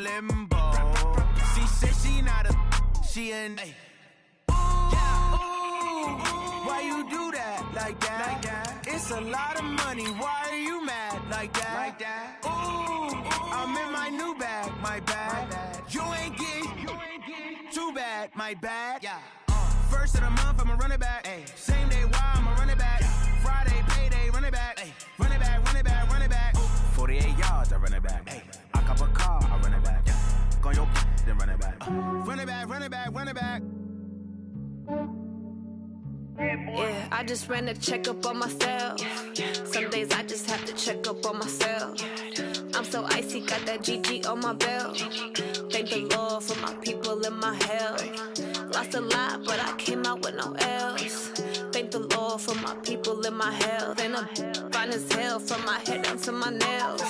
limbo. She said she not a, she an A. Why you do that like that? It's a lot of money. Why are you mad like that? Ooh, I'm in my new bag, my bad. You ain't getting too bad, my bad. First of the month, I'ma run it back. Same day, why I'ma run it back. Friday, payday, run it back. Run it back, run it back, run it back. 48 yards, I run it back. I cop a car, I run it back. Go on your then run it back. Run it back, run it back, run it back. Yeah, I just ran a checkup on myself. Some days I just have to check up on myself. I'm so icy, got that GG on my belt. Thank the Lord for my people in my health. Lost a lot, but I came out with no L's. Thank the Lord for my people in my health. And I'm fine as hell from my head down to my nails.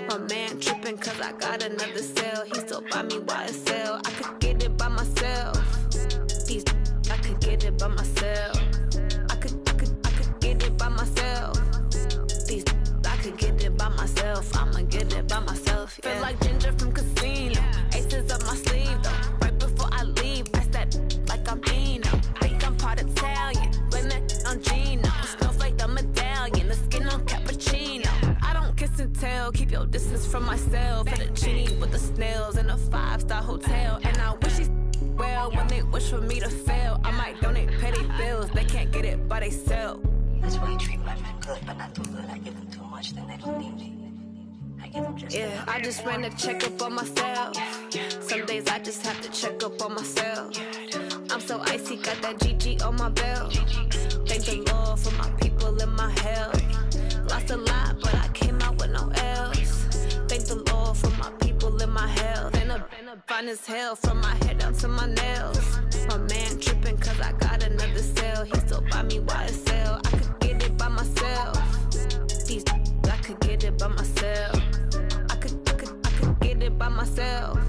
My man tripping cause I got another cell. He still buy me YSL. I could get it by myself. These I could get it by myself. I could get it by myself. These I could get it by myself. I'ma get it by myself. Yeah. Feel like Ginger from Casino. Aces up my sleeve though. Right before I leave, that's that like I'm Dino. Think I'm part Italian, blame that on Gino. Smells like the medallion, the skin on cappuccino. I don't kiss and tell, keep your distance from myself. Fettuccine with the snails in a 5-star hotel. And I wish he's well when they wish for me to fail. I might donate petty bills, they can't get it by themselves. That's why you treat my men good, but not too good. I give them too much, then they don't need me. I give them just yeah, I just ran a checkup on myself. Some days I just have to check up on myself. I'm so icy, got that GG on my belt. Thank the Lord for my people in my health. Lost a lot, but I came out with no L's. Thank the Lord for my people in my health. And I'm fine as hell from my head down to my nails. My man tripping cause I got another cell. He still buy me YSL. I could get it by myself. These I could get it by myself. I could get it by myself.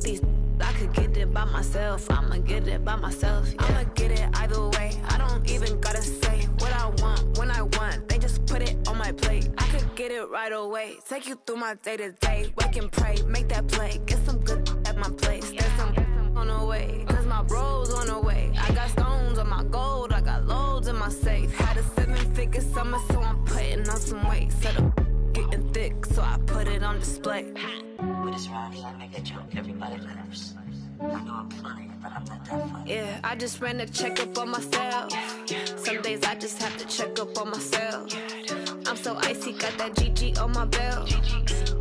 These I could get it by myself. I'ma get it by myself. Yeah. I'ma get it either way. I don't even gotta say what I want when I want. They just put it on my plate. I could get it right away. Take you through my day to day. Wake and pray, make that play. Get some good at my place. There's some on the way. Cause my bro's on the way. I got stones on my gold. I got loads in my safe. Had a 7-figure summer, so I'm putting on some weight. Set up getting thick, so I put it on display. With this round here, I make a joke. Everybody laughs. I know I'm funny, but I'm not that funny. Yeah, I just ran a checkup on myself. Some days I just have to check up on myself. I'm so icy, got that GG on my belt.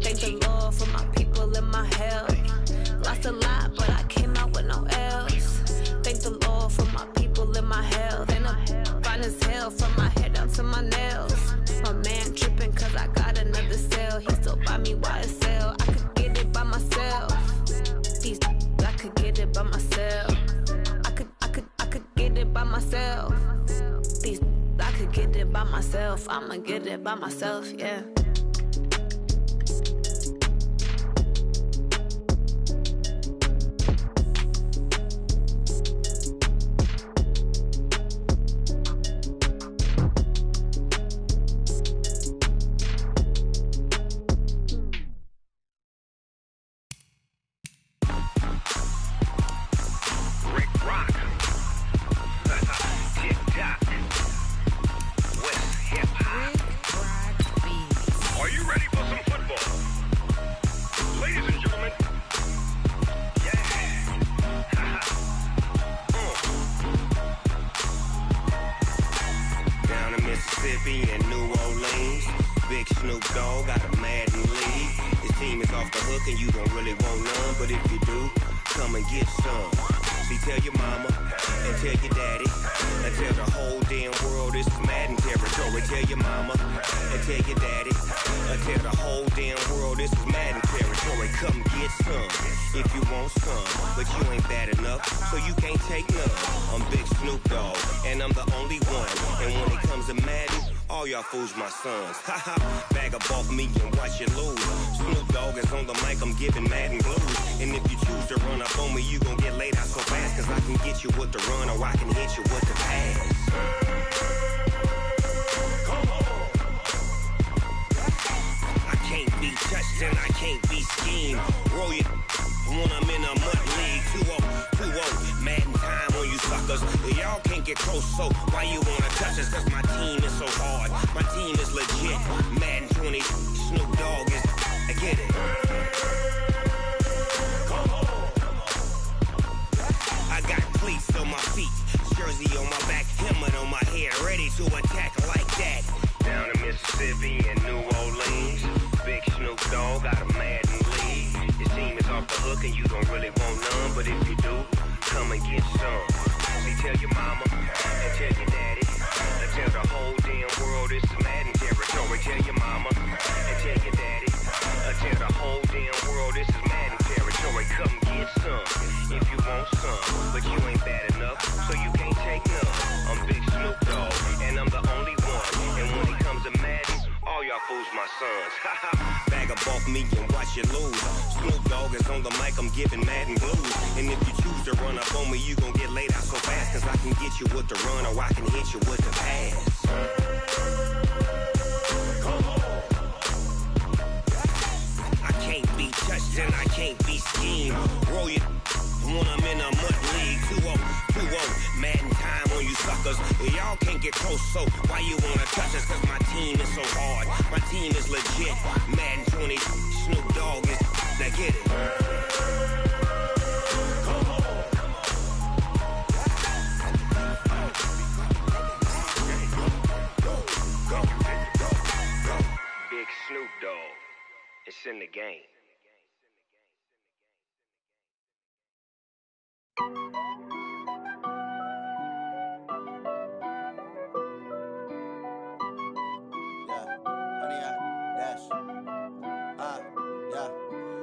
Thank the Lord for my people in my health. Lost a lot, but I came out with no L's. Thank the Lord for my people in my health. And I'm fine as hell from my head down to my nails. My man tripping cause I got another cell. He still buy me YSL. I could get it by myself. These I could get it by myself. I could get it by myself. These I could get it by myself. I'ma get it by myself, yeah. Fools my sons. Haha, bag up off me and watch you lose. Snoop Dogg is on the mic, I'm giving Madden blues. And if you choose to run up on me, you gon' get laid out so fast. Cause I can get you with the run or I can hit you with the pass. Come on. I can't be touched and I can't be schemed. Roll your can't get close, so why you wanna touch us? Cause my team is so hard. My team is legit. Madden 20, Snoop Dogg is. I get it. I got cleats on my feet, jersey on my back, helmet on my head, ready to attack like that. Down in Mississippi and New Orleans, Big Snoop Dogg got a Madden league. Your team is off the hook and you don't really want none, but if you do, come and get some. See, tell your mama and tell your daddy, and tell the whole damn world it's the Madden territory. Tell your mama and tell your daddy, and tell the whole damn world this is Madden territory. Come get some if you want some, but you ain't bad enough, so you can't take none. I'm Big Snoop Dogg, and I'm the only one. And when it comes to Madden, all y'all fools my sons. Bag up off me and watch you lose. Snoop Dogg is on the mic, I'm giving Madden blues. And if you choose to run up on me, you gon' get laid out so fast. Cause I can get you with the run or I can hit you with the pass. I can't be touched and I can't be schemed. Roll you when I'm in a mud league. 2-0, 2-0, Madden time on you suckers. Y'all can't get close, so why you wanna touch us? Cause my team is so hard. My team is legit. Madden 20, Snoop Dogg is. Now get it. Big Snoop Dogg. It's in the game.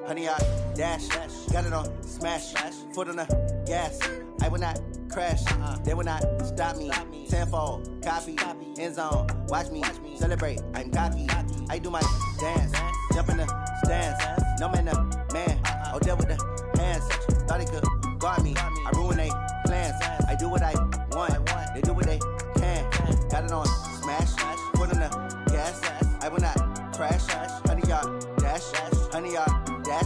Honey, I dash, got it on smash, foot on the gas. I will not crash, they will not stop me. Tenfold, copy, end zone, watch me celebrate. I'm cocky, I do my dance, jump in the stands. No man, the man, oh, deal with the hands. Thought he could guard me, I ruin they plans. I do what I want, they do what they can. Got it on smash, foot on the gas. I will not crash, honey, y'all dash, honey, y'all dash,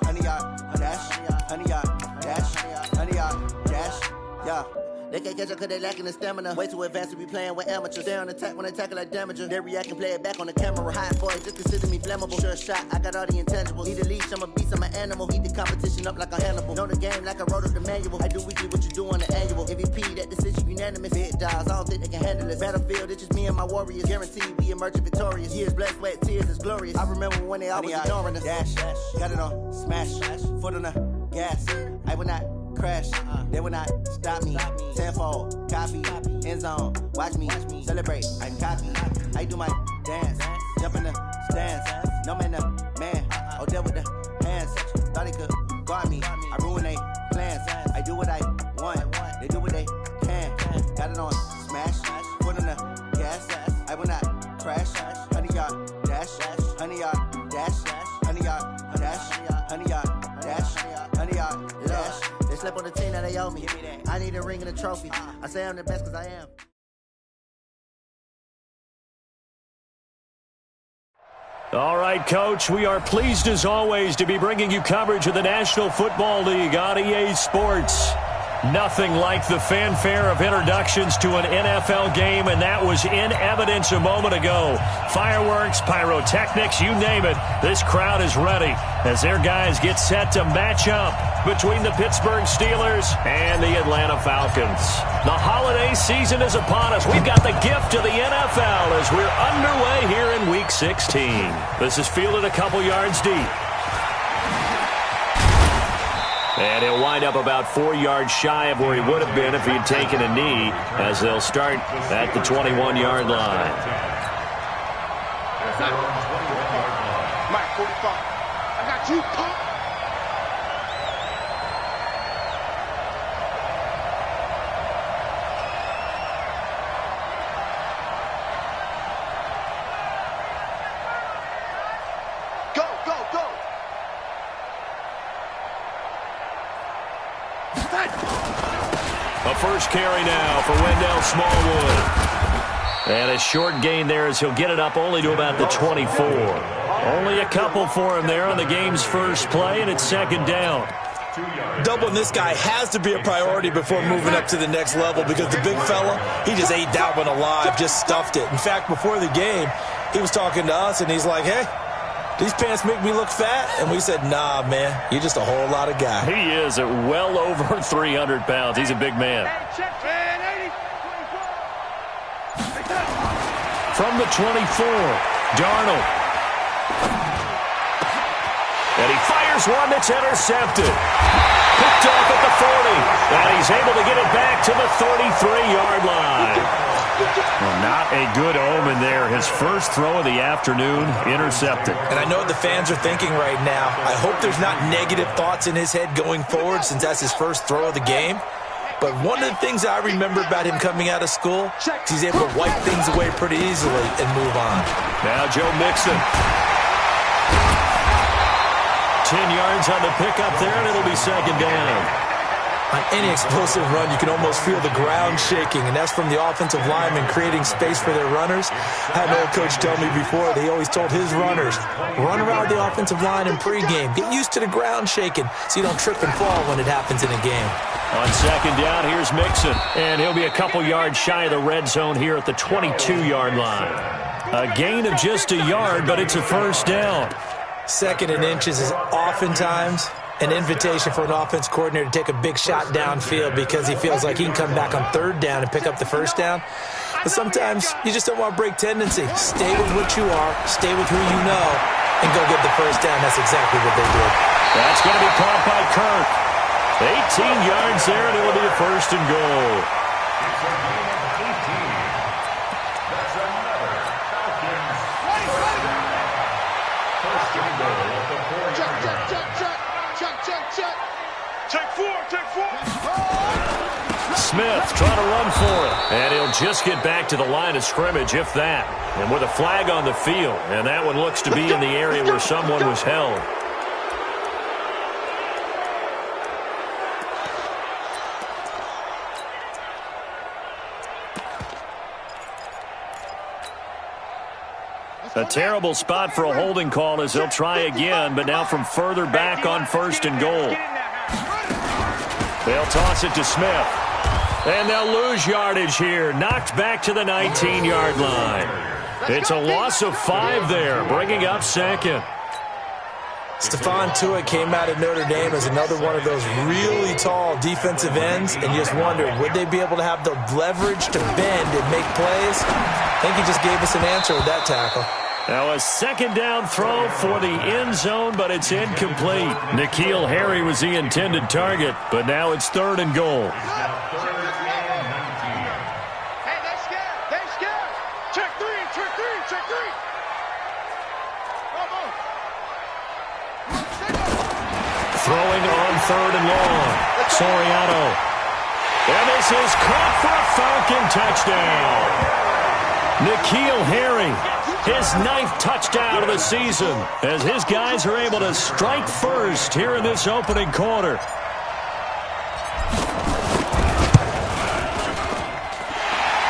honey, y'all dash, honey, y'all dash, honey, y'all dash, yeah. They can't catch up cause they lacking the stamina. Way too advanced to be playing with amateurs. Stay on attack when they tackle like damager. They react and play it back on the camera. Hot boy, just consider me flammable. Sure shot, I got all the intangibles. Need a leash, I'm a beast, I'm an animal. Heat the competition up like a Hannibal. Know the game like I wrote up the manual. I do weekly what you do on the annual. MVP, that decision unanimous. Big dogs, I don't think they can handle this. Battlefield, it's just me and my warriors. Guaranteed we emerge victorious. Years, blood, sweat, tears, it's glorious. I remember when they always ignoring us. Dash, got it on smash, foot on the gas. I will not crash, they will not stop me. Tenfold, copy, end zone, watch me celebrate. I'm cocky, I do my dance, jump in the stands. No man, the man, oh, deal with the hands. Thought he could guard me, I ruin they plans. I do what I want, they do what they can. Got it on smash, foot on the gas. I will not crash, honey, y'all dash, honey, y'all dash, honey, y'all dash, honey, y'all dash, honey, y'all dash. They slept on the team that they owe me. I need a ring and a trophy. I say I'm the best cause I am. All right, Coach, we are pleased as always to be bringing you coverage of the National Football League on EA Sports. Nothing like the fanfare of introductions to an NFL game, and that was in evidence a moment ago. Fireworks, pyrotechnics, you name it. This crowd is ready as their guys get set to match up between the Pittsburgh Steelers and the Atlanta Falcons. The holiday season is upon us. We've got the gift of the NFL as we're underway here in Week 16. This is fielded a couple yards deep. And he'll wind up about 4 yards shy of where he would have been if he had taken a knee, as they'll start at the 21-yard line. Mike, 45. I got you, punk. A first carry now for Wendell Smallwood. And a short gain there as he'll get it up only to about the 24. Only a couple for him there on the game's first play, and it's second down. Doubling this guy has to be a priority before moving up to the next level because the big fella, he just ate that one alive, just stuffed it. In fact, before the game, he was talking to us, and he's like, hey, these pants make me look fat? And we said, nah, man, you're just a whole lot of guy. He is at well over 300 pounds. He's a big man. From the 24, Darnold. And he fires one that's intercepted. Picked off at the 40. And he's able to get it back to the 33-yard line. Well, not a good omen there. His first throw of the afternoon, intercepted. And I know what the fans are thinking right now. I hope there's not negative thoughts in his head going forward since that's his first throw of the game. But one of the things I remember about him coming out of school is he's able to wipe things away pretty easily and move on. Now Joe Mixon. 10 yards on the pickup there, and it'll be second down. On any explosive run, you can almost feel the ground shaking, and that's from the offensive linemen creating space for their runners. I had an old coach tell me before, they always told his runners, run around the offensive line in pregame. Get used to the ground shaking so you don't trip and fall when it happens in a game. On second down, here's Mixon, and he'll be a couple yards shy of the red zone here at the 22-yard line. A gain of just a yard, but it's a first down. Second and inches is oftentimes an invitation for an offense coordinator to take a big shot downfield because he feels like he can come back on third down and pick up the first down. But sometimes you just don't want to break tendency. Stay with what you are, stay with who you know, and go get the first down. That's exactly what they did. That's going to be caught by Kirk. 18 yards there, and it'll be a first and goal. Smith trying to run for it, and he'll just get back to the line of scrimmage, if that. And with a flag on the field, and that one looks to be in the area where someone was held. A terrible spot for a holding call as they'll try again, but now from further back on first and goal. They'll toss it to Smith. And they'll lose yardage here. Knocked back to the 19-yard line. It's a loss of 5 there, bringing up second. Stephon Tuitt came out of Notre Dame as another one of those really tall defensive ends, and you just wondered, would they be able to have the leverage to bend and make plays? I think he just gave us an answer with that tackle. Now a second down throw for the end zone, but it's incomplete. N'Keal Harry was the intended target, but now it's third and goal. Throwing on third and long. Soriano. And this is caught for a Falcon touchdown. N'Keal Harry, his 9th touchdown of the season, as his guys are able to strike first here in this opening quarter.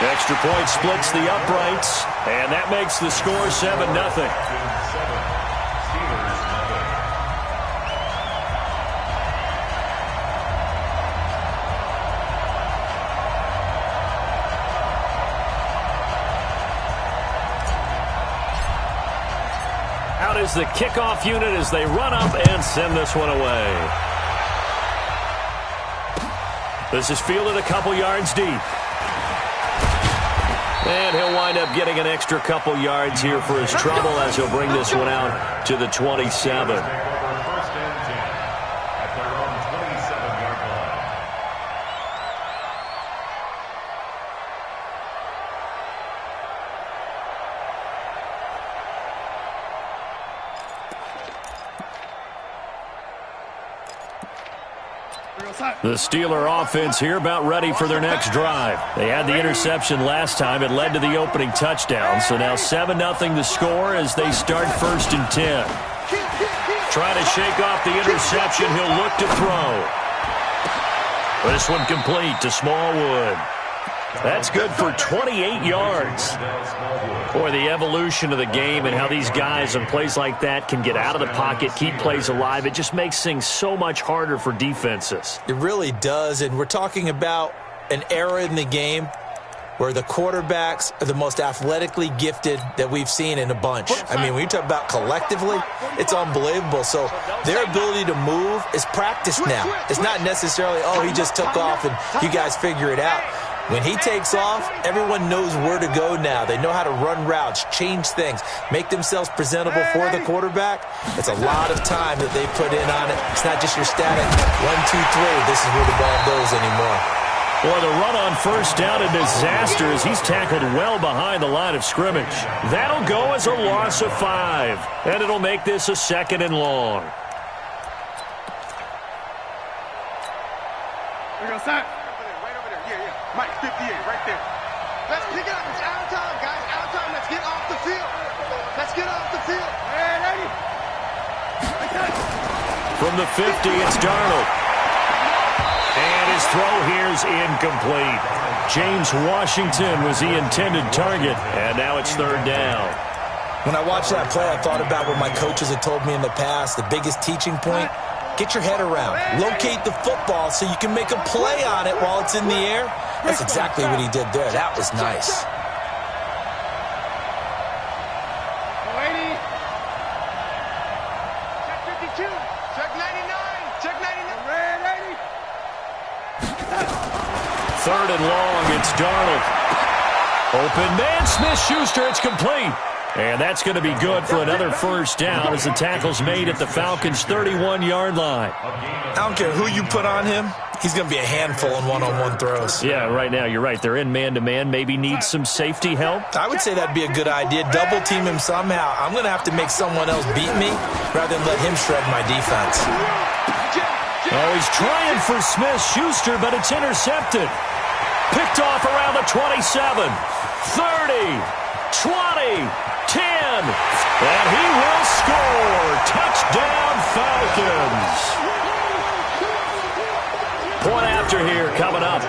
Extra point splits the uprights, and that makes the score 7-0. Out is the kickoff unit as they run up and send this one away. This is fielded a couple yards deep. And he'll wind up getting an extra couple yards here for his trouble as he'll bring this one out to the 27. The Steeler offense here about ready for their next drive. They had the interception last time. It led to the opening touchdown. So now 7-0 the score as they start first and 10. Trying to shake off the interception. He'll look to throw. This one complete to Smallwood. That's good for 28 yards. Boy, the evolution of the game and how these guys on plays like that can get out of the pocket, keep plays alive, it just makes things so much harder for defenses. It really does, and we're talking about an era in the game where the quarterbacks are the most athletically gifted that we've seen in a bunch. I mean, when you talk about collectively, it's unbelievable. So their ability to move is practiced now. It's not necessarily, oh, he just took off and you guys figure it out. When he takes off, everyone knows where to go now. They know how to run routes, change things, make themselves presentable for the quarterback. It's a lot of time that they put in on it. It's not just your static 1, 2, 3. This is where the ball goes anymore. Boy, the run on first down, a disaster as he's tackled well behind the line of scrimmage. That'll go as a loss of 5, and it'll make this a 2nd and long. We're going to sack. Right over there. Yeah. Mike, 58, right there. Let's pick it up. It's out of time, guys. Out of time. Let's get off the field. Let's get off the field. Hey, ready? From the 50, it's Darnold. And his throw here's incomplete. James Washington was the intended target, and now it's 3rd down. When I watched that play, I thought about what my coaches had told me in the past. The biggest teaching point, get your head around. Locate the football so you can make a play on it while it's in the air. That's exactly what he did there. That was nice. Check 52. Check 99. Check 99. Red 80. 3rd and long, it's Darnold. Open man, Smith-Schuster, it's complete. And that's going to be good for another first down as the tackle's made at the Falcons' 31-yard line. I don't care who you put on him. He's going to be a handful in one-on-one throws. Yeah, right now, you're right. They're in man-to-man. Maybe need some safety help. I would say that'd be a good idea. Double team him somehow. I'm going to have to make someone else beat me rather than let him shred my defense. Oh, he's trying for Smith-Schuster, but it's intercepted. Picked off around the 27, 30, 20, 10, and he will score. Touchdown, Falcons. Point after here coming up.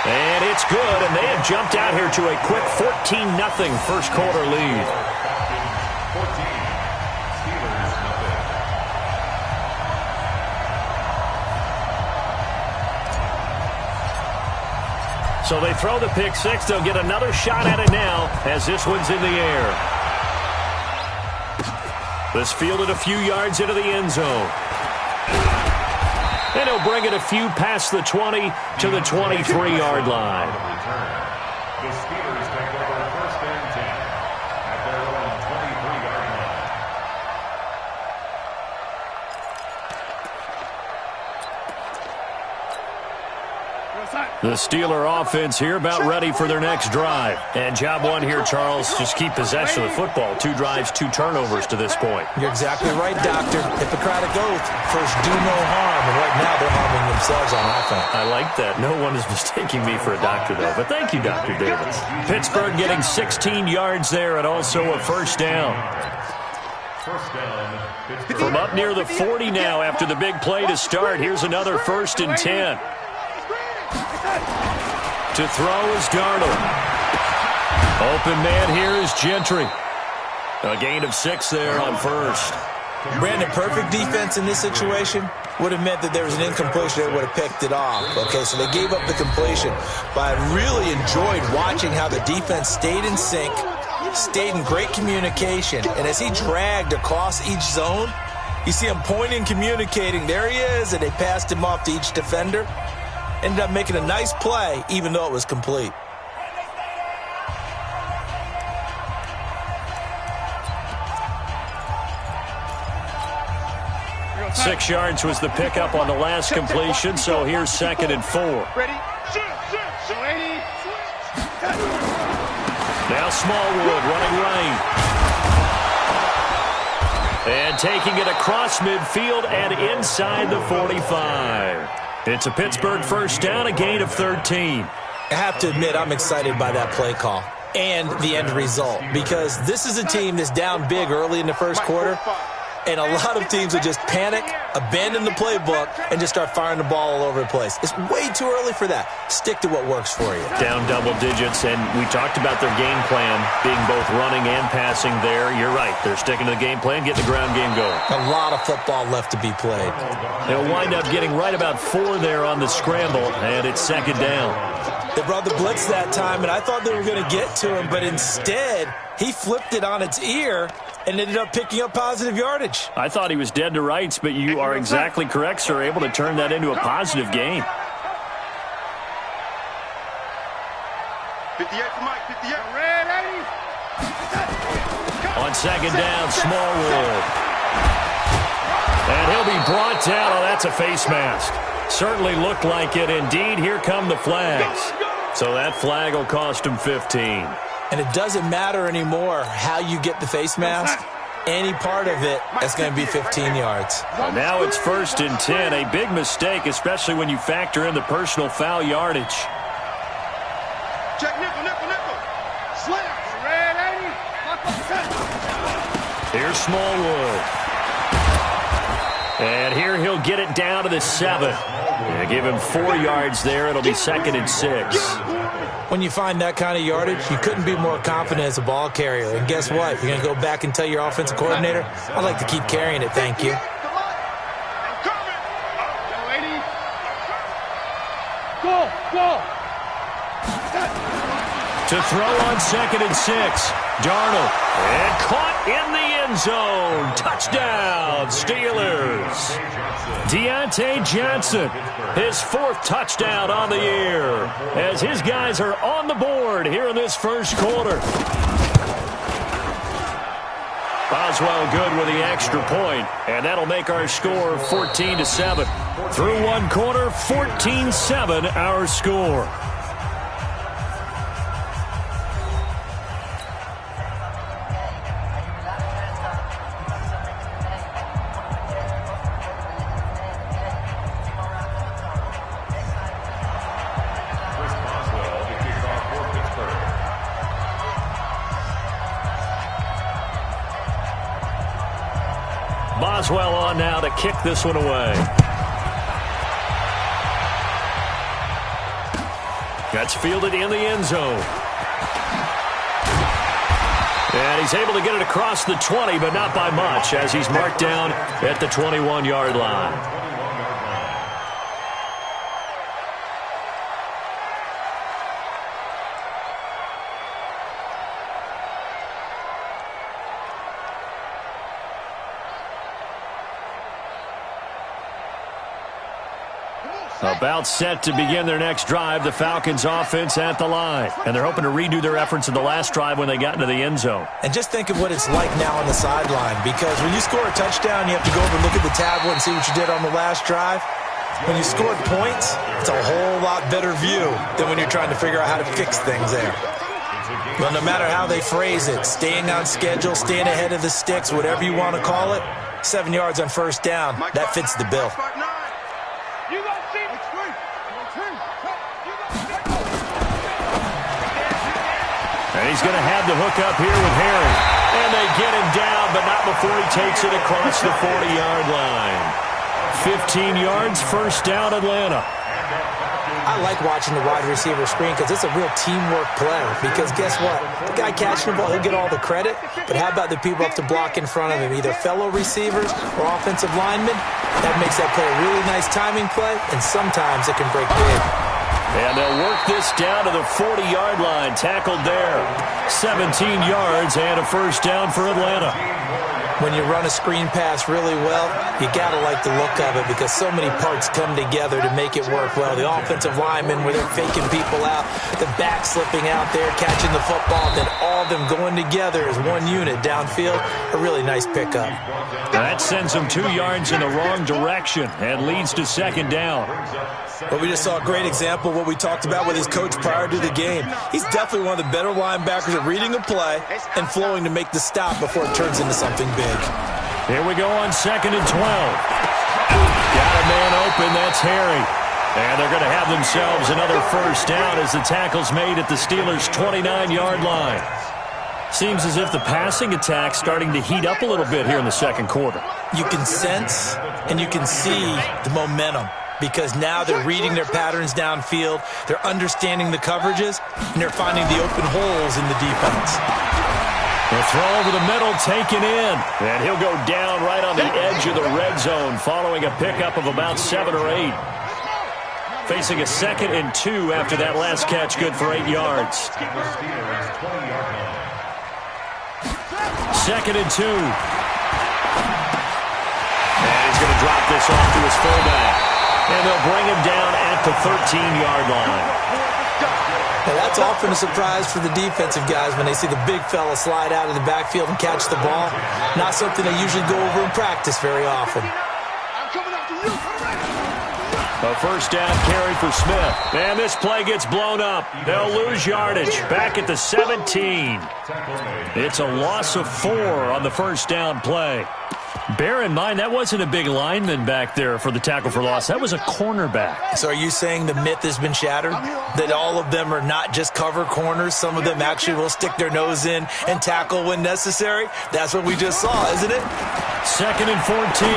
And it's good, and they have jumped out here to a quick 14-0 first quarter lead. So they throw the pick six. They'll get another shot at it now as this one's in the air. This fielded a few yards into the end zone. And he'll bring it a few past the 20 to the 23-yard line. The Steelers take over 1st and 10 at their own 23-yard line. The Steeler offense here about ready for their next drive. And job one here, Charles, just keep possession of the football. 2 drives, 2 turnovers to this point. You're exactly right, Doctor. Hippocratic oath. First, do no harm. And right now, they're harming themselves on offense. I like that. No one is mistaking me for a doctor, though. But thank you, Dr. Davis. Pittsburgh getting 16 yards there and also a first down. First down. From up near the 40 now after the big play to start. Here's another 1st and 10. To throw is Darnold. Open man here is Gentry. A gain of 6 there on first. Brandon, perfect defense in this situation would have meant that there was an incompletion. They would have picked it off. Okay, so they gave up the completion. But I really enjoyed watching how the defense stayed in sync, stayed in great communication. And as he dragged across each zone, you see him pointing, communicating. There he is, and they passed him off to each defender. Ended up making a nice play, even though it was complete. Six yards was the pickup on the last completion, so here's 2nd and 4. Ready? Now Smallwood running right. And taking it across midfield and inside the 45. It's a Pittsburgh first down, a gain of 13. I have to admit, I'm excited by that play call and the end result, because this is a team that's down big early in the first quarter, And a lot of teams would just panic, abandon the playbook, and just start firing the ball all over the place. It's way too early for that. Stick to what works for you. Down double digits, and we talked about their game plan being both running and passing there. You're right. They're sticking to the game plan, getting the ground game going. A lot of football left to be played. They'll wind up getting right about 4 there on the scramble, and it's second down. They brought the blitz that time, and I thought they were going to get to him, but instead, he flipped it on its ear and ended up picking up positive yardage. I thought he was dead to rights, but you are exactly correct, sir, able to turn that into a positive gain. 58 for Mike, 58. Red 80. On second down, Smallwood. And he'll be brought down. Oh, that's a face mask. Certainly looked like it. Indeed, here come the flags. So that flag will cost him 15. And it doesn't matter anymore how you get the face mask. Any part of it is going to be 15 yards. Well, now it's 1st and 10. A big mistake, especially when you factor in the personal foul yardage. Check nickel, nickel, nickel. Slam. Red 80. Here's Smallwood. And here he'll get it down to the 7. Yeah, give him 4 yards there. It'll be 2nd and 6. When you find that kind of yardage, you couldn't be more confident as a ball carrier. And guess what? You're going to go back and tell your offensive coordinator, I'd like to keep carrying it, thank you. Go. To throw on 2nd and 6. Darnold. And caught in the end zone. Touchdown, Steelers. Deontay Johnson, his 4th touchdown on the year, as his guys are on the board here in this first quarter. Boswell good with the extra point, and that'll make our score 14-7. Through one quarter, 14-7 our score. Boswell on now to kick this one away. That's fielded in the end zone. And he's able to get it across the 20, but not by much, as he's marked down at the 21-yard line. About set to begin their next drive, the Falcons offense at the line. And they're hoping to redo their efforts in the last drive when they got into the end zone. And just think of what it's like now on the sideline, because when you score a touchdown, you have to go over and look at the tablet and see what you did on the last drive. When you scored points, it's a whole lot better view than when you're trying to figure out how to fix things there. Well, no matter how they phrase it, staying on schedule, staying ahead of the sticks, whatever you want to call it, 7 yards on first down, that fits the bill. And he's going to have the hook up here with Harry. And they get him down, but not before he takes it across the 40-yard line. 15 yards, first down, Atlanta. I like watching the wide receiver screen because it's a real teamwork play. Because guess what? The guy catching the ball, he'll get all the credit. But how about the people up to block in front of him, either fellow receivers or offensive linemen? That makes that play a really nice timing play, and sometimes it can break big. And they'll work this down to the 40-yard line. Tackled there. 17 yards and a first down for Atlanta. When you run a screen pass really well, you got to like the look of it because so many parts come together to make it work well. The offensive linemen, where they're faking people out, the back slipping out there, catching the football, and then all of them going together as one unit downfield. A really nice pickup. Now that sends them 2 yards in the wrong direction and leads to second down. Well, we just saw a great example of what we talked about with his coach prior to the game. He's definitely one of the better linebackers at reading a play and flowing to make the stop before it turns into something big. Here we go on 2nd and 12. Got a man open, that's Harry. And they're going to have themselves another first down as the tackle's made at the Steelers' 29-yard line. Seems as if the passing attack's starting to heat up a little bit here in the second quarter. You can sense and you can see the momentum because now they're reading their patterns downfield, they're understanding the coverages, and they're finding the open holes in the defense. The throw over the middle taken in, and he'll go down right on the edge of the red zone following a pickup of about 7 or 8. Facing a 2nd and 2 after that last catch, good for 8 yards. 2nd and 2. And he's going to drop this off to his fullback. And they'll bring him down at the 13-yard line. Now that's often a surprise for the defensive guys when they see the big fella slide out of the backfield and catch the ball. Not something they usually go over in practice very often. A first down carry for Smith. And this play gets blown up. They'll lose yardage. Back at the 17. It's a loss of 4 on the first down play. Bear in mind, that wasn't a big lineman back there for the tackle for loss. That was a cornerback. So are you saying the myth has been shattered? That all of them are not just cover corners? Some of them actually will stick their nose in and tackle when necessary? That's what we just saw, isn't it? 2nd and 14.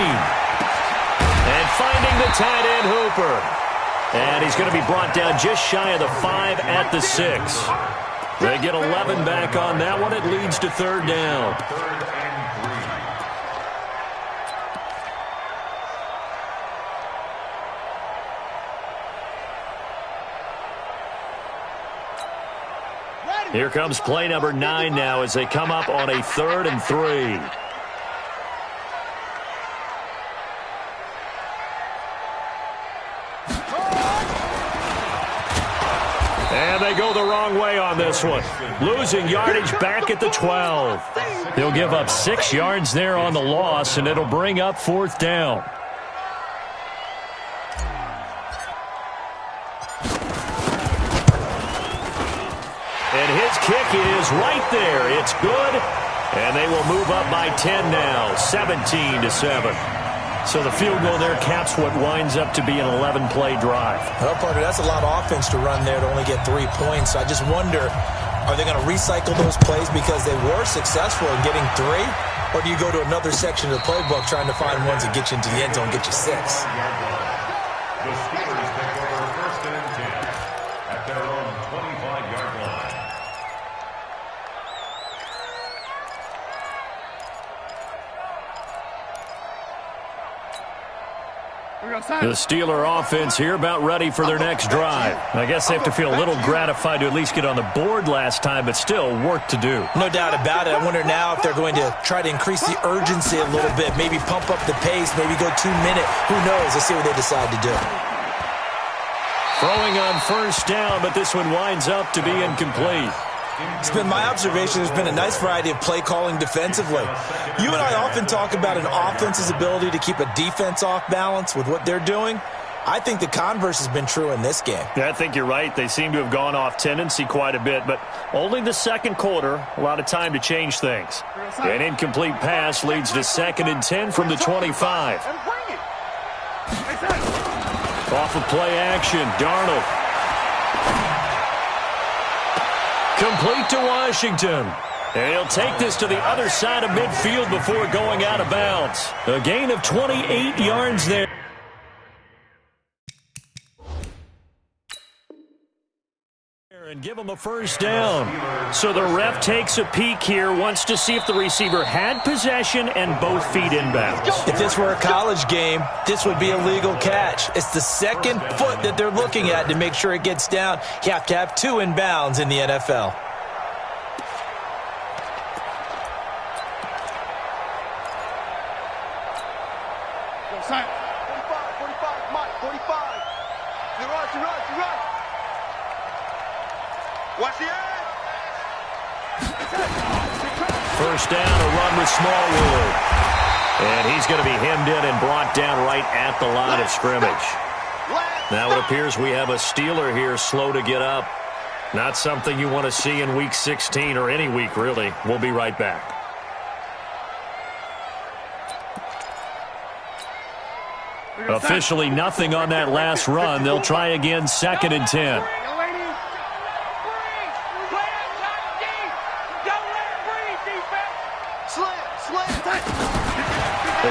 And finding the tight end, Hooper. And he's going to be brought down just shy of the 5 at the 6. They get 11 back on that one. It leads to 3rd down. Here comes play number 9 now as they come up on a 3rd and 3. And they go the wrong way on this one. Losing yardage back at the 12. They'll give up 6 yards there on the loss, and it'll bring up 4th down. And his kick is right there. It's good. And they will move up by 10 now, 17-7. So the field goal there caps what winds up to be an 11-play drive. Well, partner, that's a lot of offense to run there to only get 3 points. I just wonder, are they going to recycle those plays because they were successful in getting 3? Or do you go to another section of the playbook trying to find ones that get you into the end zone and get you 6? The Steelers take over 1st and 10 at their own 25-yard line. The Steeler offense here about ready for their next drive. I guess they have to feel a little gratified to at least get on the board last time, but still work to do. No doubt about it. I wonder now if they're going to try to increase the urgency a little bit, maybe pump up the pace, maybe go 2-minute. Who knows? Let's see what they decide to do. Throwing on first down, but this one winds up to be incomplete. It's been my observation there's been a nice variety of play calling defensively. You and I often talk about an offense's ability to keep a defense off balance with what they're doing. I think the converse has been true in this game. Yeah, I think you're right. They seem to have gone off tendency quite a bit, but only the second quarter, a lot of time to change things. An incomplete pass leads to 2nd and 10 from the 25. Off of play action, Darnold. Complete to Washington. And he'll take this to the other side of midfield before going out of bounds. A gain of 28 yards there. And give him a first down. So the ref takes a peek here, wants to see if the receiver had possession and both feet inbounds. If this were a college game, this would be a legal catch. It's the second foot that they're looking at to make sure it gets down. You have to have 2 inbounds in the NFL. Sign. 45, Mike, 45. You right. Watch the edge. First down, a run with Smallwood. And he's going to be hemmed in and brought down right at the line of scrimmage. Now it appears we have a Steeler here slow to get up. Not something you want to see in Week 16 or any week, really. We'll be right back. Officially nothing on that last run. They'll try again, 2nd and 10.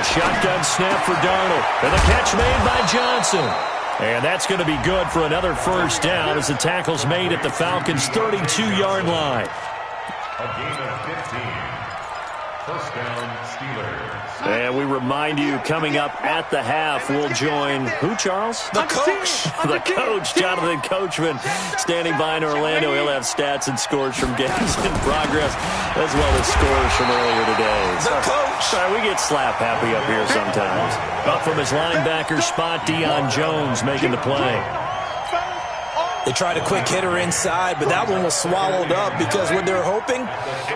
shotgun snap for Darnold. And the catch made by Johnson. And that's going to be good for another first down as the tackle's made at the Falcons' 32-yard line. A gain of 15. First down, Steelers. And we remind you, coming up at the half, we'll join who, Charles? The coach. The coach, Jonathan Coachman, standing by in Orlando. He'll have stats and scores from games in progress, as well as scores from earlier today. The coach. Sorry, we get slap happy up here sometimes. Up from his linebacker spot, Deion Jones making the play. They tried a quick hitter inside, but that one was swallowed up because what they're hoping,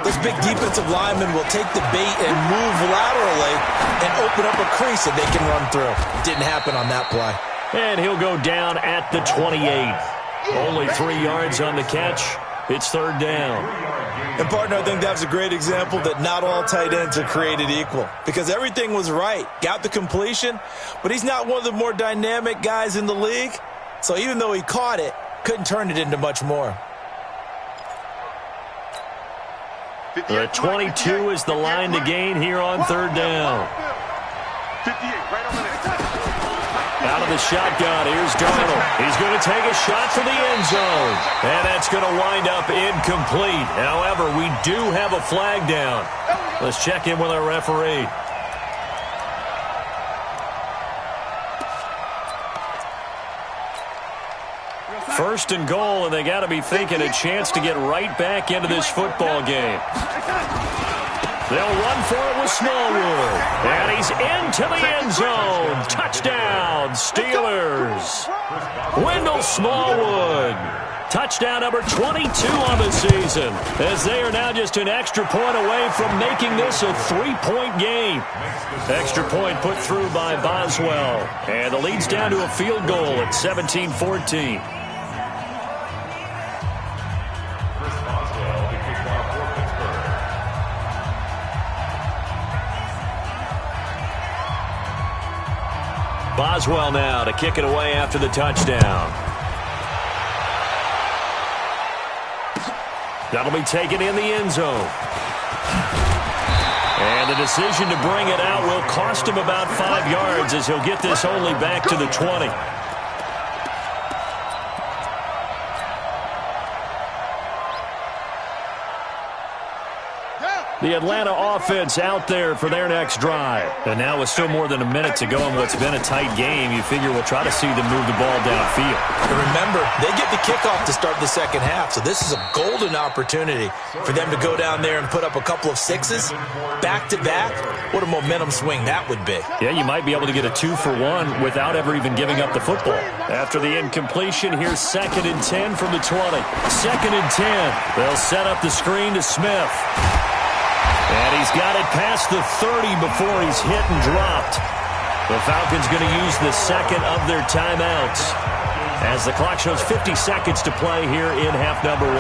those big defensive linemen will take the bait and move laterally and open up a crease that they can run through. It didn't happen on that play. And he'll go down at the 28. Only 3 yards on the catch. It's third down. And, partner, I think that was a great example that not all tight ends are created equal because everything was right. Got the completion, but he's not one of the more dynamic guys in the league. So even though he caught it, couldn't turn it into much more. The 22 is the line to gain here on third down. 58, right over there. Out of the shotgun, here's Darnold. He's going to take a shot for the end zone. And that's going to wind up incomplete. However, we do have a flag down. Let's check in with our referee. First and goal, and they got to be thinking a chance to get right back into this football game. They'll run for it with Smallwood. And he's into the end zone. Touchdown, Steelers. Wendell Smallwood. Touchdown number 22 on the season, as they are now just an extra point away from making this a 3-point game. Extra point put through by Boswell. And the lead's down to a field goal at 17-14. Boswell now to kick it away after the touchdown. That'll be taken in the end zone. And the decision to bring it out will cost him about 5 yards as he'll get this only back to the 20. The Atlanta offense out there for their next drive. And now with still more than a minute to go in what's been a tight game, you figure we'll try to see them move the ball downfield. And remember, they get the kickoff to start the second half, so this is a golden opportunity for them to go down there and put up a couple of sixes back-to-back. What a momentum swing that would be. Yeah, you might be able to get a 2-for-1 without ever even giving up the football. After the incompletion, here's 2nd and 10 from the 20. 2nd and 10. They'll set up the screen to Smith. And he's got it past the 30 before he's hit and dropped. The Falcons going to use the second of their timeouts as the clock shows 50 seconds to play here in half number 1.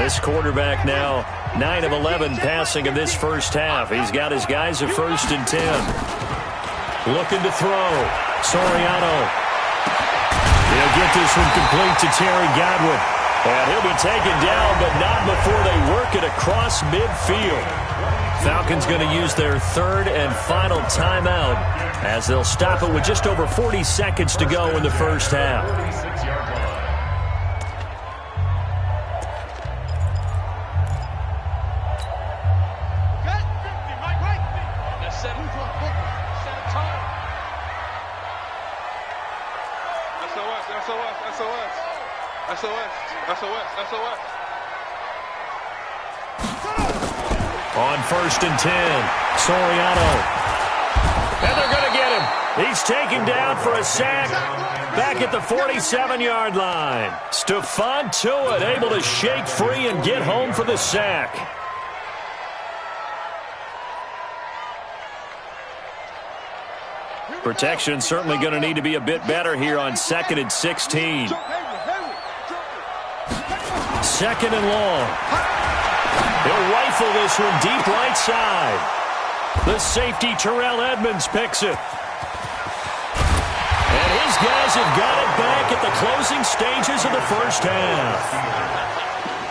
This quarterback now 9 of 11 passing in this first half. He's got his guys at 1st and 10. Looking to throw. Soriano. He'll get this one complete to Terry Godwin. And he'll be taken down, but not before they work it across midfield. Falcons going to use their 3rd and final timeout as they'll stop it with just over 40 seconds to go in the first half. On 1st and 10, Soriano. And they're going to get him. He's taken down for a sack back at the 47-yard line. Stephon Tuitt able to shake free and get home for the sack. Protection certainly going to need to be a bit better here on 2nd and 16. 2nd and long. He'll rifle this one deep right side. The safety, Terrell Edmonds, picks it. And his guys have got it back at the closing stages of the first half.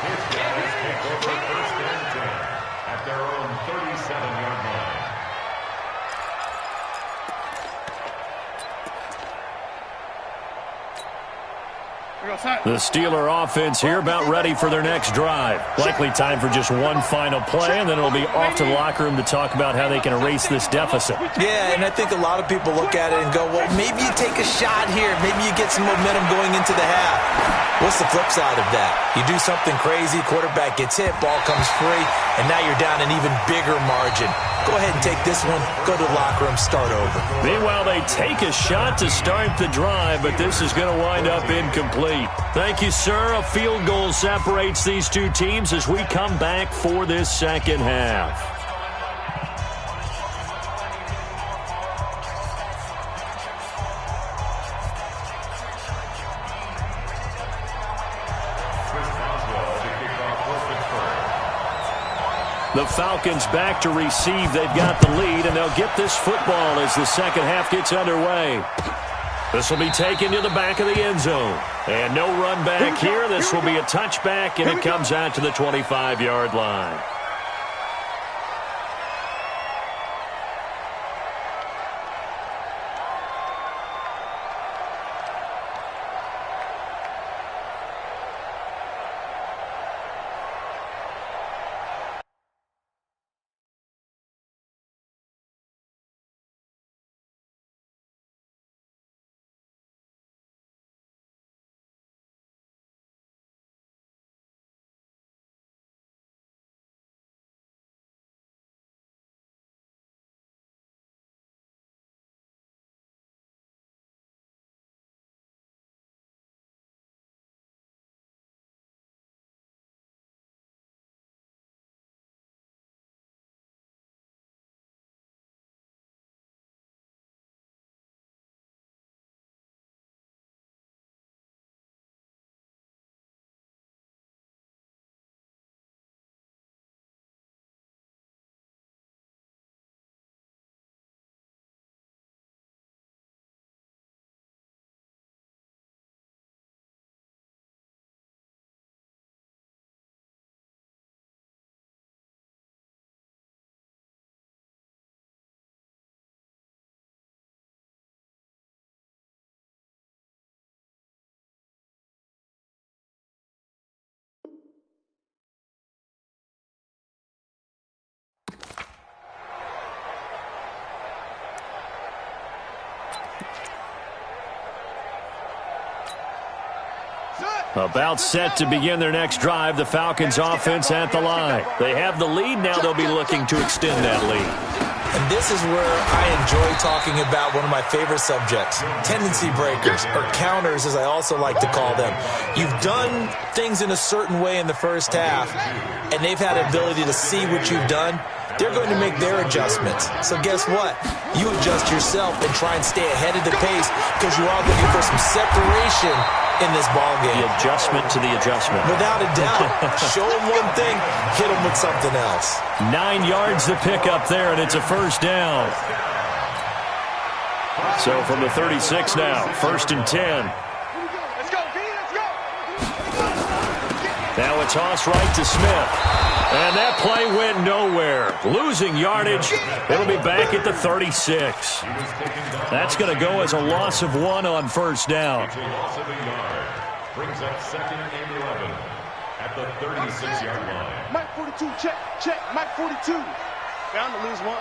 His guys take over 1st and 10 at their own 30. The Steeler offense here about ready for their next drive. Likely time for just one final play, and then it'll be off to the locker room to talk about how they can erase this deficit. Yeah, and I think a lot of people look at it and go, well, maybe you take a shot here. Maybe you get some momentum going into the half. What's the flip side of that? You do something crazy, quarterback gets hit, ball comes free, and now you're down an even bigger margin. Go ahead and take this one, go to the locker room, start over. Meanwhile, they take a shot to start the drive, but this is going to wind up incomplete. Thank you, sir. A field goal separates these two teams as we come back for this second half. The Falcons back to receive. They've got the lead, and they'll get this football as the second half gets underway. This will be taken to the back of the end zone. And no run back here. This will be a touchback, and it comes out to the 25-yard line. About set to begin their next drive, the Falcons offense at the line. They have the lead. Now they'll be looking to extend that lead. And this is where I enjoy talking about one of my favorite subjects, tendency breakers, or counters as I also like to call them. You've done things in a certain way in the first half, and they've had the ability to see what you've done. They're going to make their adjustments. So guess what? You adjust yourself and try and stay ahead of the pace because you are looking for some separation in this ball game. The adjustment to the adjustment. Without a doubt. Show them one thing, hit them with something else. 9 yards to pick up there, and it's a first down. So from the 36 now, 1st and 10. Let's go, B, let's go. Now a toss right to Smith. And that play went nowhere. Losing yardage. It'll be back at the 36. That's going to go as a loss of 1 on first down. Loss of a yard. Brings up 2nd and 11 at the 36-yard line. Mike 42, check. Mike 42. Bound to lose 1.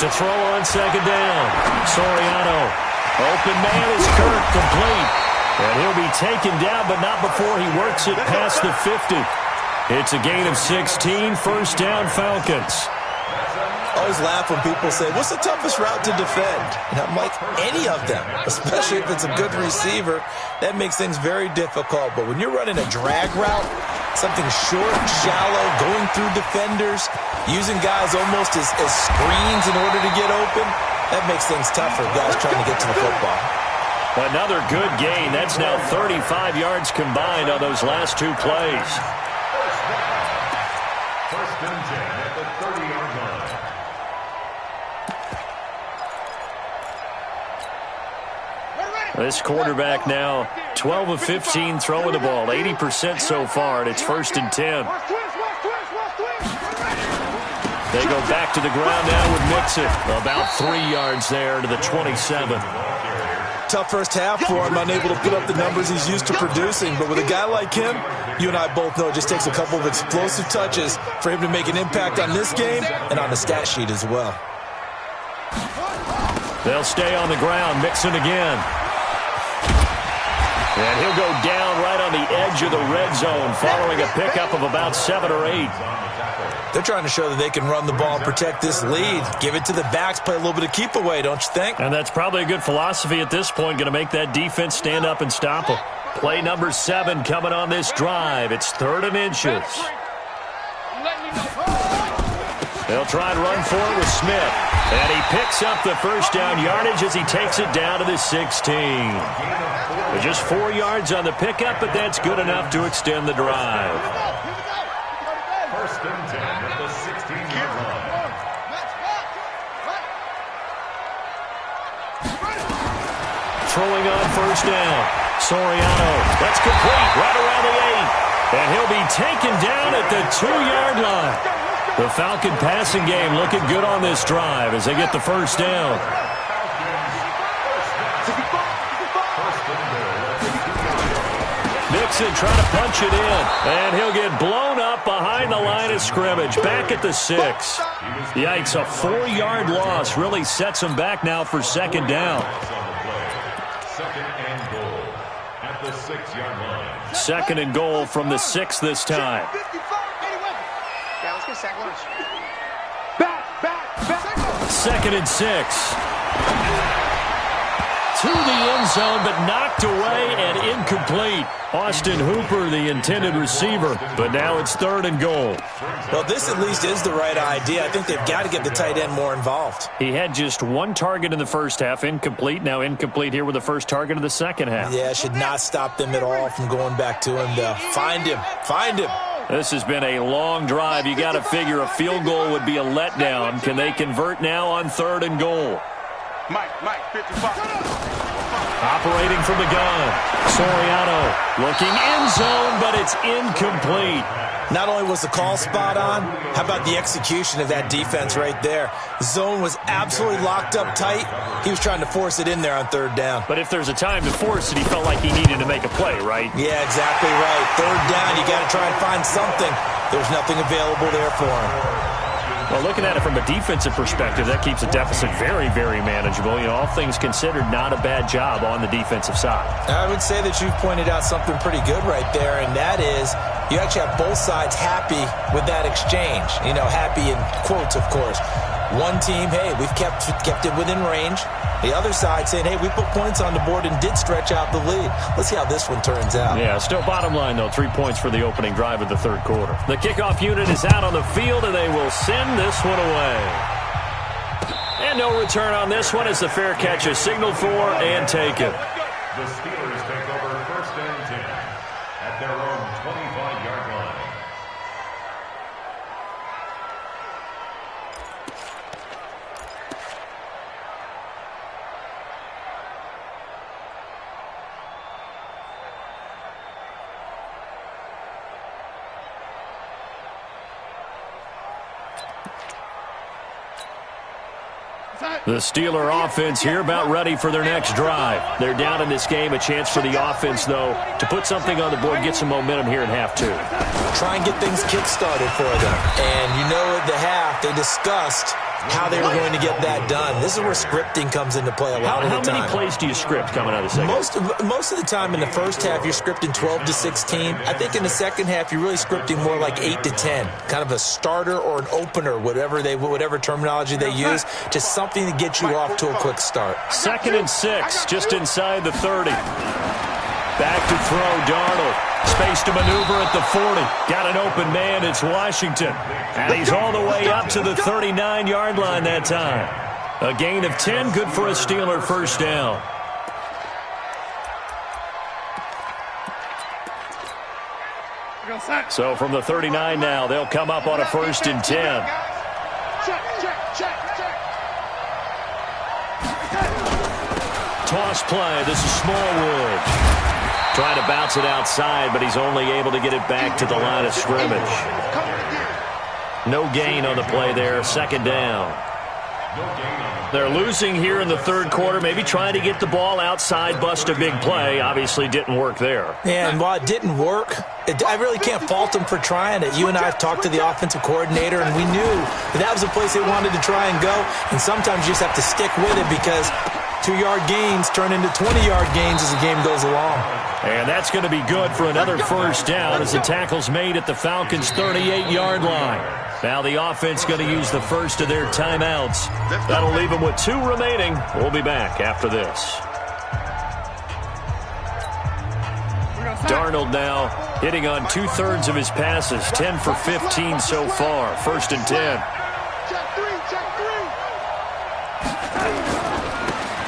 To throw on second down. Soriano. Open man is Kirk, complete. And he'll be taken down, but not before he works it past the 50. It's a gain of 16, first down Falcons. I always laugh when people say, what's the toughest route to defend? And I'm like, any of them, especially if it's a good receiver. That makes things very difficult. But when you're running a drag route, something short, shallow, going through defenders, using guys almost as screens in order to get open, that makes things tougher, guys trying to get to the football. Another good gain. That's now 35 yards combined on those last 2 plays. First and 10 at the 30-yard line. This quarterback now 12 of 15 throwing the ball, 80% so far, and it's 1st and 10. They go back to the ground now with Mixon. About 3 yards there to the 27. Tough first half for him, unable to put up the numbers he's used to producing. But with a guy like him, you and I both know it just takes a couple of explosive touches for him to make an impact on this game and on the stat sheet as well. They'll stay on the ground, Mixon again. And he'll go down right on the edge of the red zone following a pickup of about 7 or 8. They're trying to show that they can run the ball and protect this lead. Give it to the backs, play a little bit of keep away, don't you think? And that's probably a good philosophy at this point, going to make that defense stand up and stop them. Play number 7 coming on this drive. It's 3rd and inches. They'll try and run for it with Smith. And he picks up the first down yardage as he takes it down to the 16. Just 4 yards on the pickup, but that's good enough to extend the drive. 1st and 10 at the 16-yard line. Throwing on 1st down. Soriano. That's complete right around the 8. And he'll be taken down at the 2-yard line. The Falcon passing game looking good on this drive as they get the 1st down. Mixon trying to punch it in, and he'll get blown up behind the line of scrimmage, back at the 6. Yikes, a 4-yard loss really sets him back now for 2nd down. 2nd and goal at the 6-yard line. 2nd and goal from the 6 this time. Yeah, let's get sack lunch. 2nd and 6. To the end zone, but knocked away and incomplete. Austin Hooper, the intended receiver, but now it's 3rd and goal. Well, this at least is the right idea. I think they've got to get the tight end more involved. He had just 1 target in the first half, incomplete. Now incomplete here with the first target of the second half. Yeah, should not stop them at all from going back to him, though. Find him. Find him. This has been a long drive. You got to figure a field goal would be a letdown. Can they convert now on 3rd and goal? Mike, 55. Operating from the gun. Soriano looking end zone, but it's incomplete. Not only was the call spot on, how about the execution of that defense right there? Zone was absolutely locked up tight. He was trying to force it in there on 3rd down. But if there's a time to force it, he felt like he needed to make a play, right? Yeah, exactly right. 3rd down, you got to try and find something. There's nothing available there for him. Well, looking at it from a defensive perspective, that keeps the deficit very, very manageable. You know, all things considered, not a bad job on the defensive side. I would say that you've pointed out something pretty good right there, and that is you actually have both sides happy with that exchange. You know, happy in quotes, of course. One team, hey, we've kept it within range. The other side saying, hey, we put points on the board and did stretch out the lead. Let's see how this one turns out. Yeah, still bottom line, though, 3 points for the opening drive of the 3rd quarter. The kickoff unit is out on the field, and they will send this one away. And no return on this one as the fair catch is signaled for and taken. The Steelers take over 1st and 10 at their own 25-yard line. The Steeler offense here about ready for their next drive. They're down in this game. A chance for the offense, though, to put something on the board, get some momentum here in half 2. Try and get things kick-started for them. And you know at the half, they discussed how they were going to get that done. This is where scripting comes into play a lot of the time. How many plays do you script coming out of the second? Most of the time in the first half, you're scripting 12 to 16. I think in the second half, you're really scripting more like 8 to 10. Kind of a starter or an opener, whatever terminology they use, just something to get you off to a quick start. 2nd and 6, just inside the 30. Back to throw, Darnold. Space to maneuver at the 40. Got an open man, it's Washington. And he's all the way up to the 39-yard line that time. A gain of 10, good for a Steeler 1st down. So from the 39 now, they'll come up on a 1st and 10. Toss play, this is Smallwood. Trying to bounce it outside, but he's only able to get it back to the line of scrimmage. No gain on the play there, 2nd down. They're losing here in the third quarter, maybe trying to get the ball outside, bust a big play. Obviously didn't work there. Yeah, and while it didn't work, I really can't fault them for trying it. You and I have talked to the offensive coordinator, and we knew that was a place they wanted to try and go. And sometimes you just have to stick with it because 2-yard gains turn into 20-yard gains as the game goes along. And that's going to be good for another first down as the tackle's made at the Falcons' 38-yard line. Now the offense going to use the first of their timeouts. That'll leave them with 2 remaining. We'll be back after this. Darnold now hitting on 2/3 of his passes, 10 for 15 so far. 1st and 10.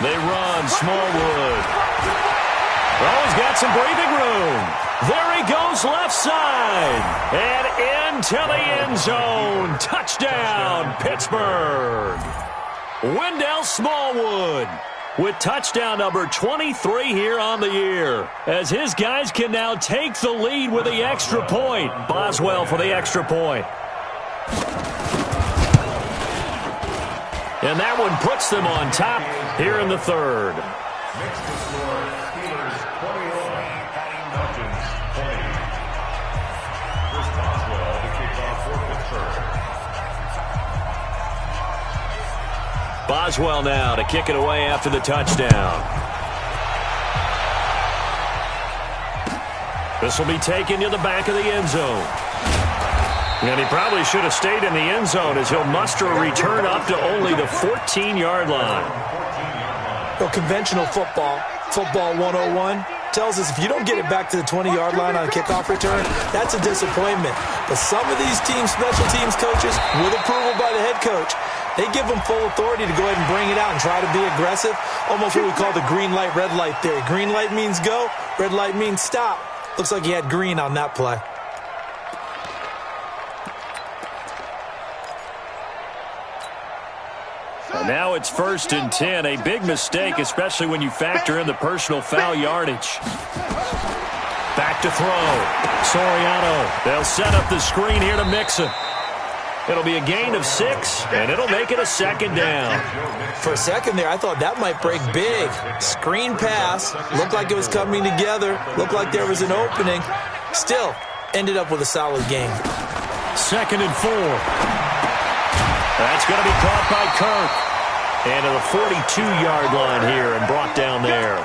They run. Smallwood. Oh, he's got some breathing room. There he goes left side. And into the end zone. Touchdown, Pittsburgh. Wendell Smallwood with touchdown number 23 here on the year, as his guys can now take the lead with the extra point. Boswell for the extra point. And that one puts them on top here in the third. Makes the score Steelers 21, Falcons 20. Chris Boswell to kick off for Pittsburgh. Boswell now to kick it away after the touchdown. This will be taken to the back of the end zone. And he probably should have stayed in the end zone as he'll muster a return up to only the 14-yard line. Well, conventional football 101, tells us if you don't get it back to the 20-yard line on a kickoff return, that's a disappointment. But some of these teams, special teams coaches, with approval by the head coach, they give them full authority to go ahead and bring it out and try to be aggressive, almost what we call the green light, red light theory. Green light means go, red light means stop. Looks like he had green on that play. And now it's 1st and 10. A big mistake, especially when you factor in the personal foul yardage. Back to throw. Soriano. They'll set up the screen here to Mixon. It'll be a gain of 6, and it'll make it a 2nd down. For a second there, I thought that might break big. Screen pass. Looked like it was coming together. Looked like there was an opening. Still, ended up with a solid game. 2nd and 4. That's going to be caught by Kirk. And to the 42-yard line here and brought down there.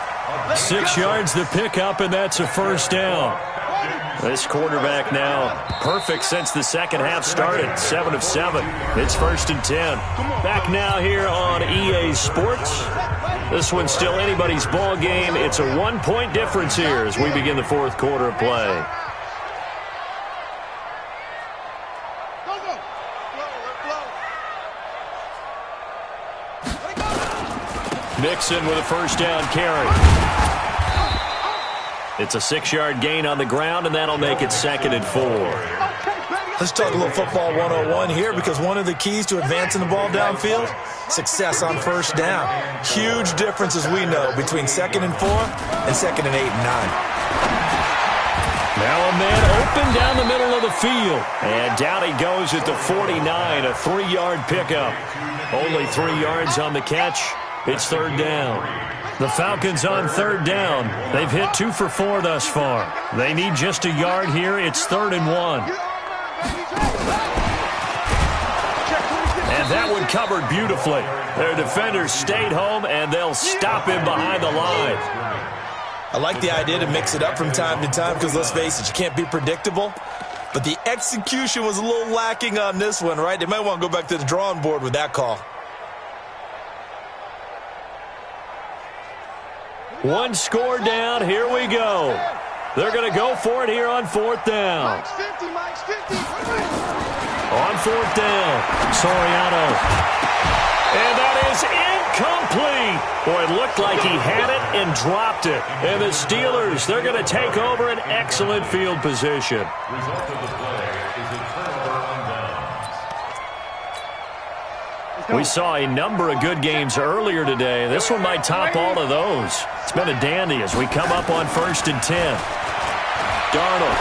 6 yards to pick up, and that's a 1st down. This quarterback now perfect since the second half started. 7 of 7. It's 1st and 10. Back now here on EA Sports. This one's still anybody's ball game. It's a 1-point difference here as we begin the 4th quarter of play. Mixon with a 1st down carry. It's a 6-yard gain on the ground, and that'll make it 2nd and 4. Let's talk a little football 101 here, because one of the keys to advancing the ball downfield, success on 1st down. Huge difference, as we know, between 2nd and 4 and 2nd and 8 and 9. Now a man open down the middle of the field. And down he goes at the 49, a 3-yard pickup. Only 3 yards on the catch. It's 3rd down. The Falcons on 3rd down. They've hit 2 for 4 thus far. They need just a yard here. It's 3rd and 1. And that one covered beautifully. Their defenders stayed home, and they'll stop him behind the line. I like the idea to mix it up from time to time because, let's face it, you can't be predictable. But the execution was a little lacking on this one, right? They might want to go back to the drawing board with that call. One score down. Here we go. They're going to go for it here on 4th down. On 4th down, Soriano. And that is incomplete. Boy, it looked like he had it and dropped it. And the Steelers, they're going to take over an excellent field position. Result of the play is a turnover on downs. We saw a number of good games earlier today. This one might top all of those. It's been a dandy as we come up on 1st and 10. Darnold.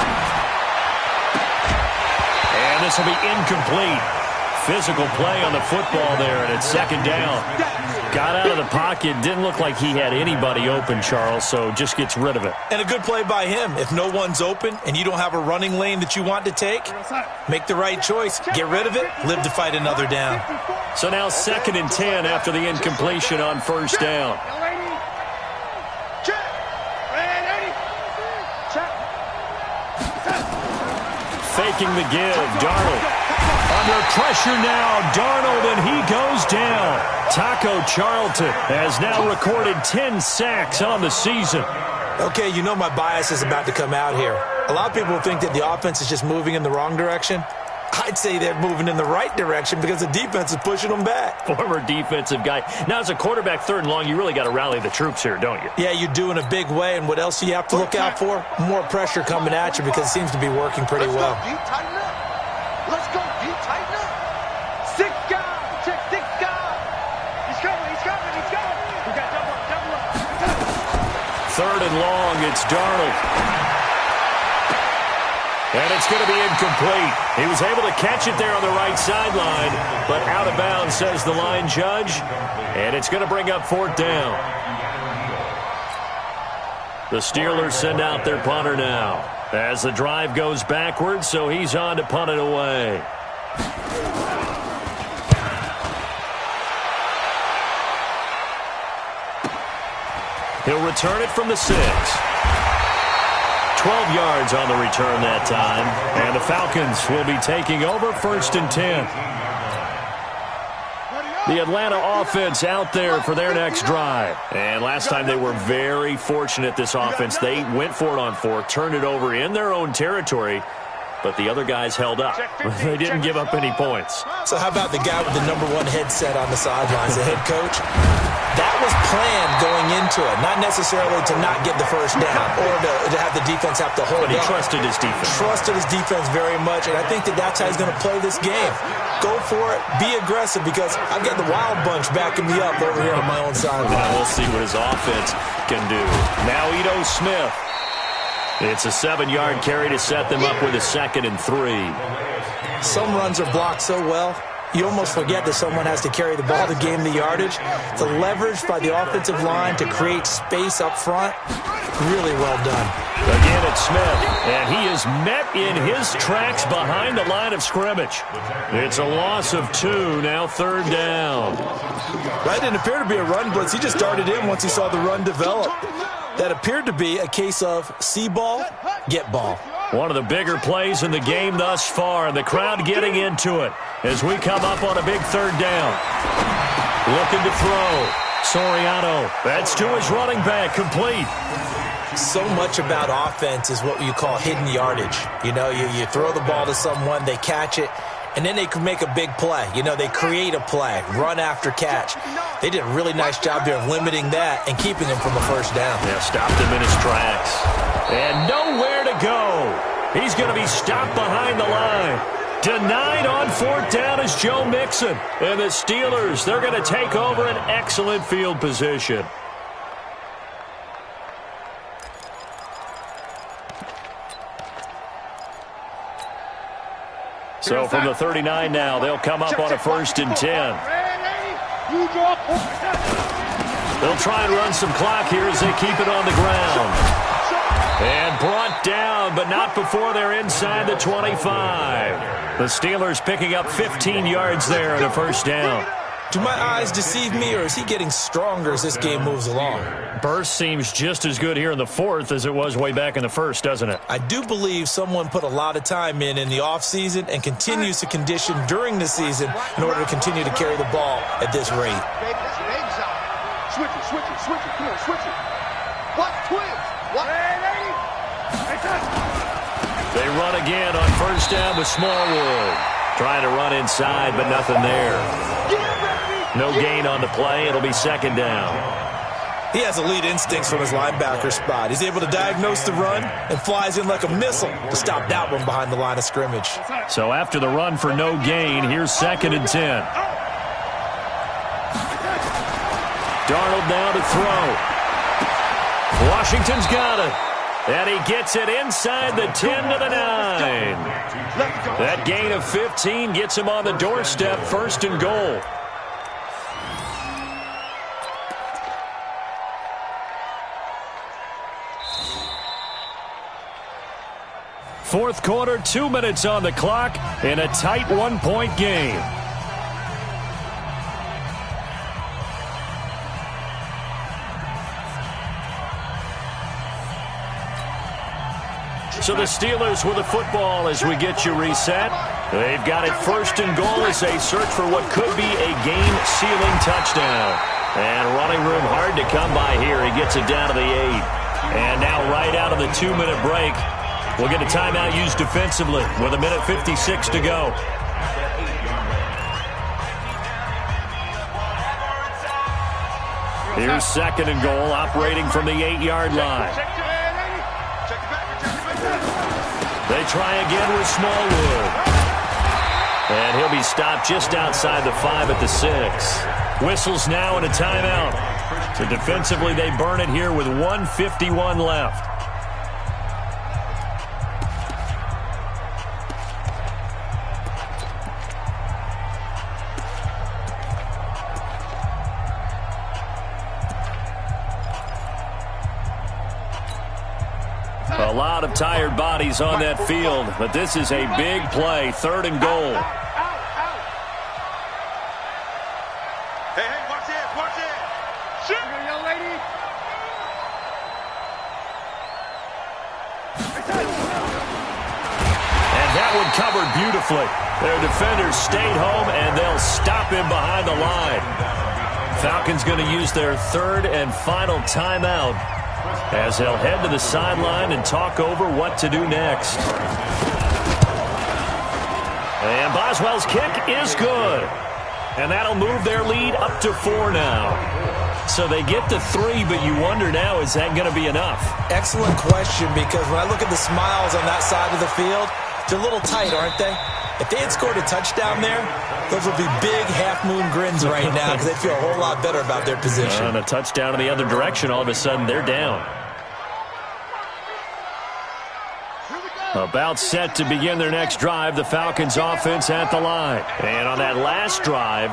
And this will be incomplete. physical play on the football there, and it's second down. Got out of the pocket. Didn't look like he had anybody open, Charles, so just gets rid of it. And a good play by him. If no one's open and you don't have a running lane that you want to take, make the right choice. Get rid of it. Live to fight another down. So now 2nd and 10 after the incompletion on first down. Faking the give, Darnold. Under pressure now, Darnold, and he goes down. Taco Charlton has now recorded 10 sacks on the season. Okay, you know my bias is about to come out here. A lot of people think that the offense is just moving in the wrong direction. I'd say they're moving in the right direction because the defense is pushing them back. Former defensive guy. Now, as a quarterback, 3rd and long, you really got to rally the troops here, don't you? Yeah, you do in a big way, and what else do you have to look out for? More pressure coming at you because it seems to be working pretty well. Let's go, D, tighten up. 6 guys, check 6 guys. He's coming. We got double up. 3rd and long, it's Darnold. And it's going to be incomplete. He was able to catch it there on the right sideline, but out of bounds, says the line judge. And it's going to bring up 4th down. The Steelers send out their punter now as the drive goes backwards, so he's on to punt it away. He'll return it from the 6. 12 yards on the return that time. And the Falcons will be taking over 1st and 10. The Atlanta offense out there for their next drive. And last time they were very fortunate, this offense. They went for it on 4, turned it over in their own territory, but the other guys held up. They didn't give up any points. So how about the guy with the #1 headset on the sidelines, the head coach? That was planned going into it, not necessarily to not get the first down or to have the defense have to hold it. But he trusted his defense. Trusted his defense very much, and I think that's how he's going to play this game. Go for it. Be aggressive because I've got the wild bunch backing me up over here on my own sideline. Yeah, we'll see what his offense can do. Now Ito Smith. It's a 7-yard carry to set them up with a 2nd and 3. Some runs are blocked so well, you almost forget that someone has to carry the ball to gain the yardage. The leverage by the offensive line to create space up front, really well done. Again, it's Smith, and he is met in his tracks behind the line of scrimmage. It's a loss of 2, now 3rd down. That didn't appear to be a run blitz. He just darted in once he saw the run develop. That appeared to be a case of see ball, get ball. One of the bigger plays in the game thus far, and the crowd getting into it as we come up on a big 3rd down. Looking to throw. Soriano. That's to his running back. Complete. So much about offense is what you call hidden yardage. You know, you throw the ball to someone, they catch it, and then they can make a big play. You know, they create a play, run after catch. They did a really nice job there of limiting that and keeping him from the first down. Yeah, stopped him in his tracks. And nowhere to go. He's going to be stopped behind the line. Denied on 4th down is Joe Mixon. And the Steelers, they're going to take over an excellent field position. So from the 39 now, they'll come up on a 1st and 10. They'll try and run some clock here as they keep it on the ground. And brought down, but not before they're inside the 25. The Steelers picking up 15 yards there on a 1st down. Do my eyes deceive me, or is he getting stronger as this game moves along? Burst seems just as good here in the 4th as it was way back in the 1st, doesn't it? I do believe someone put a lot of time in the offseason and continues to condition during the season in order to continue to carry the ball at this rate. Switch it. Come on, switch it. What? Twins. What? They run again on 1st down with Smallwood. Trying to run inside, but nothing there. No gain on the play. It'll be 2nd down. He has elite instincts from his linebacker spot. He's able to diagnose the run and flies in like a missile to stop that one behind the line of scrimmage. So after the run for no gain, here's 2nd and 10. Darnold now to throw. Washington's got it. And he gets it inside the 10 to the 9. That gain of 15 gets him on the doorstep, 1st and goal. Fourth quarter, 2 minutes on the clock in a tight 1-point game. So the Steelers with the football as we get you reset. They've got it 1st and goal as they search for what could be a game-sealing touchdown. And running room hard to come by here. He gets it down to the 8. And now right out of the 2-minute break, we'll get a timeout used defensively with 1:56 to go. Here's 2nd and goal, operating from the 8-yard line. They try again with Smallwood. And he'll be stopped just outside the 5 at the 6. Whistles now and a timeout. So defensively, they burn it here with 1:51 left. A lot of tired bodies on that field, but this is a big play, 3rd and goal. Hey, watch this, watch this. Shoot, young lady. And that one covered beautifully. Their defenders stayed home, and they'll stop him behind the line. Falcons going to use their 3rd and final timeout, as they'll head to the sideline and talk over what to do next. And Boswell's kick is good. And that'll move their lead up to 4 now. So they get to 3, but you wonder now, is that going to be enough? Excellent question, because when I look at the smiles on that side of the field, they're a little tight, aren't they? If they had scored a touchdown there, those would be big half-moon grins right now because they feel a whole lot better about their position. And a touchdown in the other direction, all of a sudden they're down. About set to begin their next drive, the Falcons offense at the line. And on that last drive,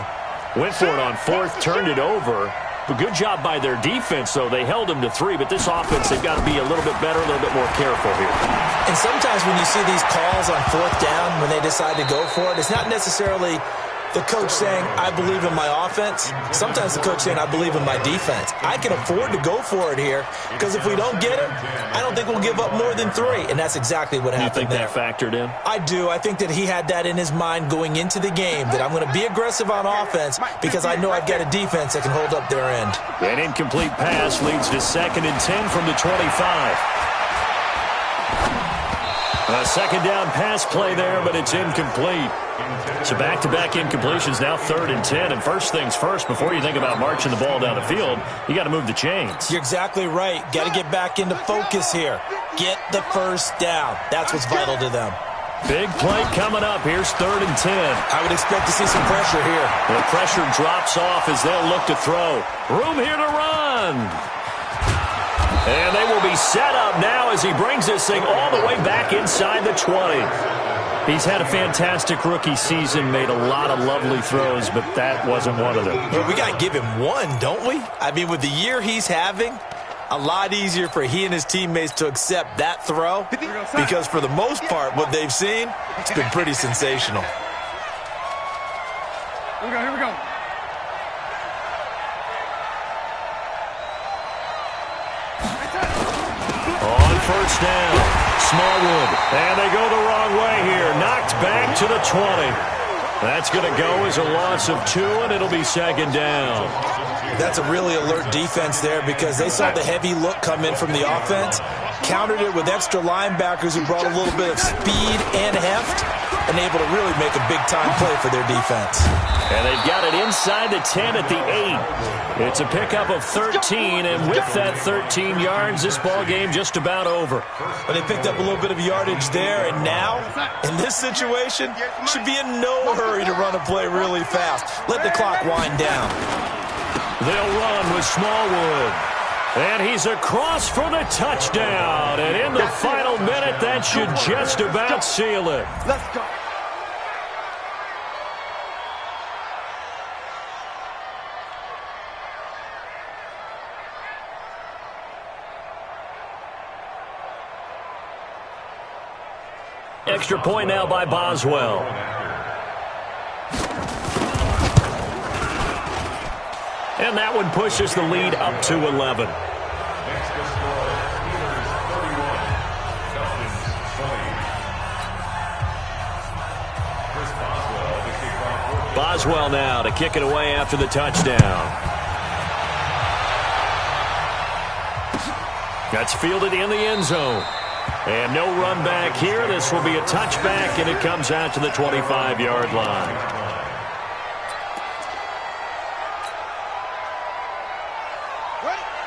went for it on 4th, turned it over. But good job by their defense, though. They held them to 3, but this offense, they've got to be a little bit better, a little bit more careful here. And sometimes when you see these calls on 4th down, when they decide to go for it, it's not necessarily the coach saying, I believe in my offense. Sometimes the coach saying, I believe in my defense. I can afford to go for it here because if we don't get it, I don't think we'll give up more than 3. And that's exactly what happened there. You think that factored in? I do. I think that he had that in his mind going into the game, that I'm going to be aggressive on offense because I know I've got a defense that can hold up their end. An incomplete pass leads to 2nd and 10 from the 25. A 2nd down pass play there, but it's incomplete. So back-to-back incompletions, now 3rd and 10. And first things first, before you think about marching the ball down the field, you got to move the chains. You're exactly right. Got to get back into focus here. Get the first down. That's what's vital to them. Big play coming up. Here's 3rd and 10. I would expect to see some pressure here. The pressure drops off as they'll look to throw. Room here to run. And they will be set up now as he brings this thing all the way back inside the 20. He's had a fantastic rookie season, made a lot of lovely throws, but that wasn't one of them. But we got to give him one, don't we? I mean, with the year he's having, a lot easier for he and his teammates to accept that throw because for the most part, what they've seen, it's been pretty sensational. Here we go, here we go. On 1st down, Smallwood. And they go the wrong way here. Knocked back to the 20. That's going to go as a loss of 2, and it'll be 2nd down. That's a really alert defense there because they saw the heavy look come in from the offense, countered it with extra linebackers who brought a little bit of speed and heft, and able to really make a big-time play for their defense. And they've got it inside the 10 at the 8. It's a pickup of 13, and with that 13 yards, this ball game just about over. But they picked up a little bit of yardage there, and now, in this situation, should be in no hurry to run a play really fast. Let the clock wind down. They'll run with Smallwood. And he's across for the touchdown. And in the final minute, that should just about seal it. Let's go. Extra point now by Boswell. And that one pushes the lead up to 11. Next to score, Steelers 31, Dolphins 20. Chris Boswell to kick off. Boswell now to kick it away after the touchdown. That's fielded in the end zone. And no run back here. This will be a touchback, and it comes out to the 25-yard line.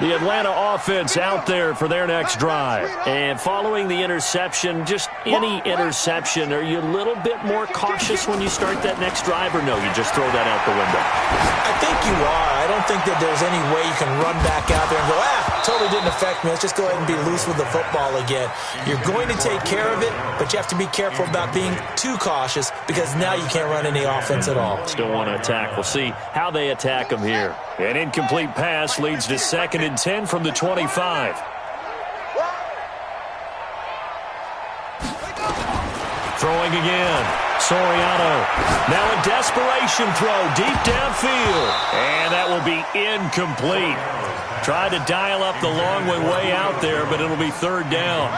The Atlanta offense out there for their next drive. And following the interception, just any interception, are you a little bit more cautious when you start that next drive, or no, you just throw that out the window? I think you are. I don't think that there's any way you can run back out there and go, totally didn't affect me. Let's just go ahead and be loose with the football again. You're going to take care of it, but you have to be careful about being too cautious because now you can't run any offense at all. Still want to attack. We'll see how they attack them here. An incomplete pass leads to 2nd and 10 from the 25. Throwing again. Soriano. Now a desperation throw deep downfield. And that will be incomplete. Tried to dial up the long way out there, but it'll be 3rd down.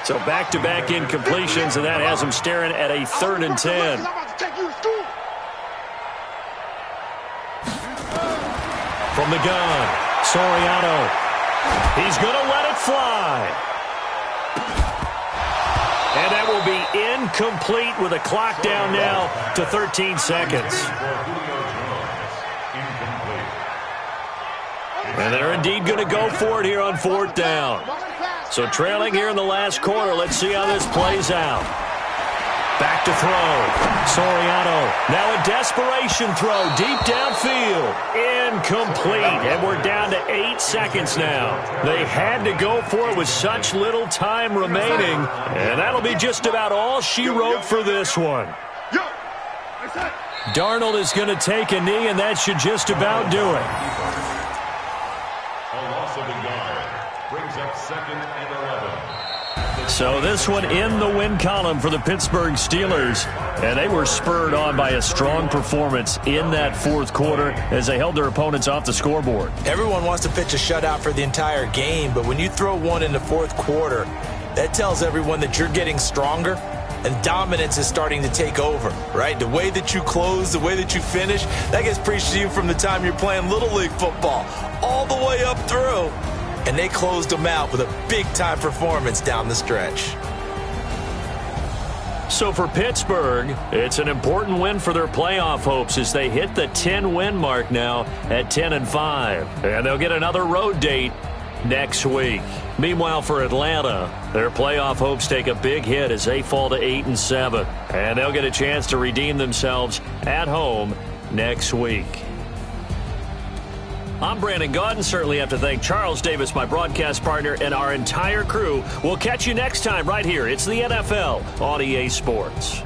So back-to-back incompletions, and that has him staring at a 3rd and 10. From the gun, Soriano. He's going to let it fly. And that will be incomplete with a clock down now to 13 seconds. And they're indeed going to go for it here on 4th down. So trailing here in the last quarter, let's see how this plays out. Back to throw. Soriano. Now a desperation throw deep downfield. Incomplete. And we're down to 8 seconds now. They had to go for it with such little time remaining. And that'll be just about all she wrote for this one. Darnold is going to take a knee, and that should just about do it. A loss of a yard brings up 2nd and 11. So this one in the win column for the Pittsburgh Steelers. And they were spurred on by a strong performance in that 4th quarter as they held their opponents off the scoreboard. Everyone wants to pitch a shutout for the entire game, but when you throw one in the 4th quarter, that tells everyone that you're getting stronger and dominance is starting to take over, right? The way that you close, the way that you finish, that gets preached to you from the time you're playing Little League football all the way up through. And they closed them out with a big-time performance down the stretch. So for Pittsburgh, it's an important win for their playoff hopes as they hit the 10-win mark now at 10-5. And they'll get another road date next week. Meanwhile, for Atlanta, their playoff hopes take a big hit as they fall to 8-7. And they'll get a chance to redeem themselves at home next week. I'm Brandon Gaudin. Certainly have to thank Charles Davis, my broadcast partner, and our entire crew. We'll catch you next time right here. It's the NFL on EA Sports.